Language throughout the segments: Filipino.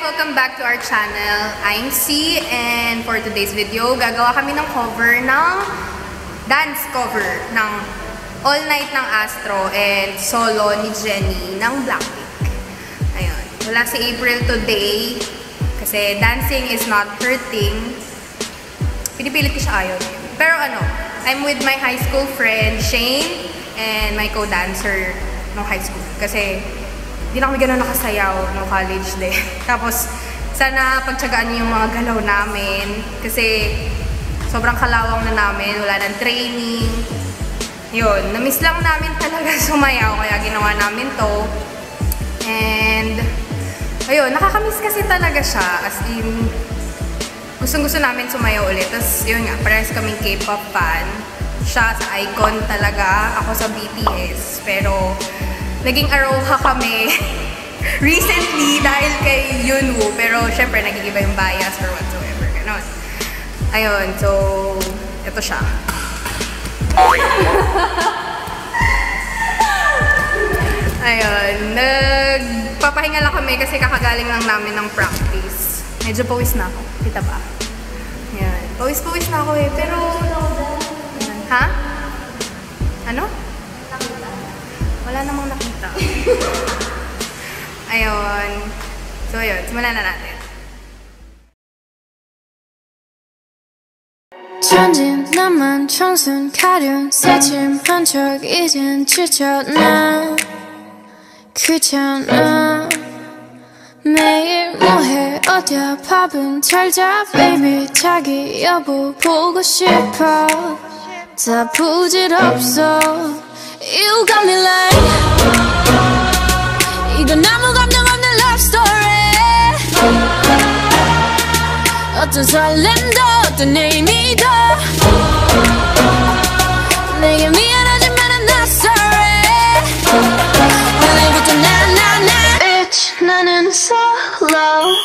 Welcome back to our channel. I'm C, and for today's video, gagawa kami ng cover ng dance cover ng All Night ng Astro and solo ni Jennie ng Blackpink. Ayun. Wala si April today kasi dancing is not her thing. Pinipilit ko siya ayaw. Pero ano, I'm with my high school friend Shane and my co-dancer ng high school kasi hindi na kami gano'n nakasayaw no college din. Tapos, sana pagtsagaan niyo yung mga galaw namin. Kasi, sobrang kalawang na namin. Wala nang training. Yun. Namiss lang namin talaga sumayaw. Kaya ginawa namin to. And, ayun. Nakakamiss kasi talaga siya. As in, gustong-gusto namin sumayaw ulit. Tapos, yun nga. Parehas kaming K-pop fan. Siya sa Icon talaga. Ako sa BTS. Pero, naging Aroha kami recently dahil kay Yunwoo. Pero syempre nagigiba yung bias or whatsoever. Ganon. Ayun. So, ito siya. Ayun. Nagpapahinga lang kami kasi kakagaling lang namin ng practice. Medyo pawis na ako. Kita ba? Ayan. Pawis-pawis na ako eh. Pero, ha? Ano? Wala namang nakita. Ayun. So, ayun. Simulan na natin. 천진 나만 청순 가련 새침한 척 이젠 지쳤나 귀찮아 매일 뭐해 어디야 밥은 잘자 baby 자기 여보 보고 싶어 다 부질없어 You got me like 이건 아무 감정 없는 love story 어떤 설렘도 어떤 의미도 내게 미안하지만 I'm not sorry 오늘부터 나 Bitch 나는 solo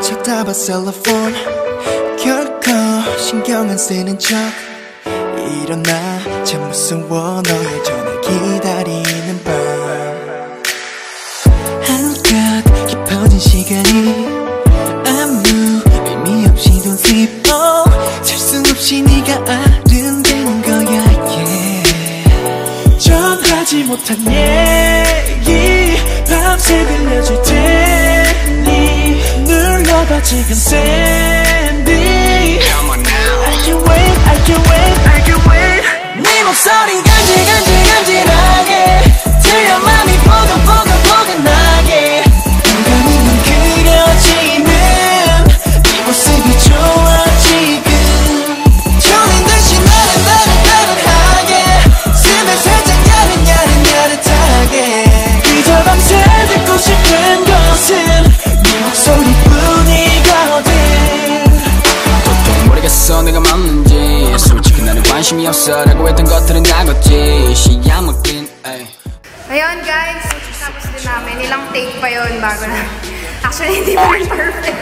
쳐다봐 셀러폰 결코 신경 안 쓰는 척 일어나 참 무서워 너의 전화 기다리는 밤 한껏 깊어진 시간이 아무 의미 없이 don't sleep 살 수 없이 네가 아른대는 거야 yeah. 전하지 못한 얘기 밤새 들려줄 테니 눌러봐 지금 샌디 I can wait, I can wait, I can wait 네 목소리 간질간질간질하게 들려 맘이 포근포근포근하게 감각이 넌 그려지는 네 모습이 좋아 지금 졸린 듯이 나는 따뜻하게 숨을 살짝 야릇야릇야릇하게 그저 밤새 듣고 싶은 것은 네 목소리뿐이거든 도통 모르겠어 내가 맞는지 솔직히 나는 관심이 없어라고 했던 것들은 다 걷지 시야 먹긴 Ayun guys, tapos din namin. Ilang take pa yun bago na. Actually, hindi pa rin perfect.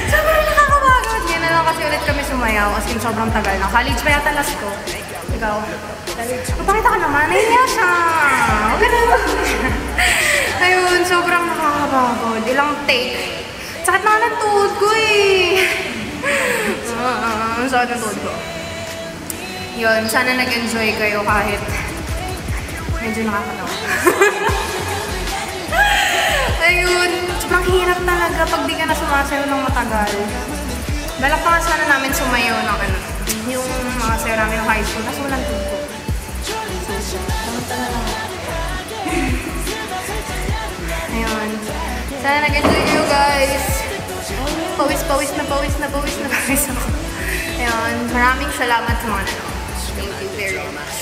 Sobrang nakakapagod. Ngayon na lang kasi ulit kami sumayaw. As in, sobrang tagal na. College pa yata last ko. Ikaw. Magpakita ka naman. Nahiya siya. Okay na naman. Ayun, sobrang nakakapagod. Ilang take. Sakit na ng tuhod ko eh. Sakit ng tuhod ko. Yun, sana nag-enjoy kayo kahit medyo nakakatawa. Ayun, sobrang hirap talaga pag di ka na sumasayaw ng matagal. Balak pa nga sana namin sumayaw ng ano, year namin ng high school. Kaso walang tugtog. Ayun. Sana nag-enjoy nyo guys. Pawis ako. Ayun. Maraming salamat sa mga nanonood. Thank you very much.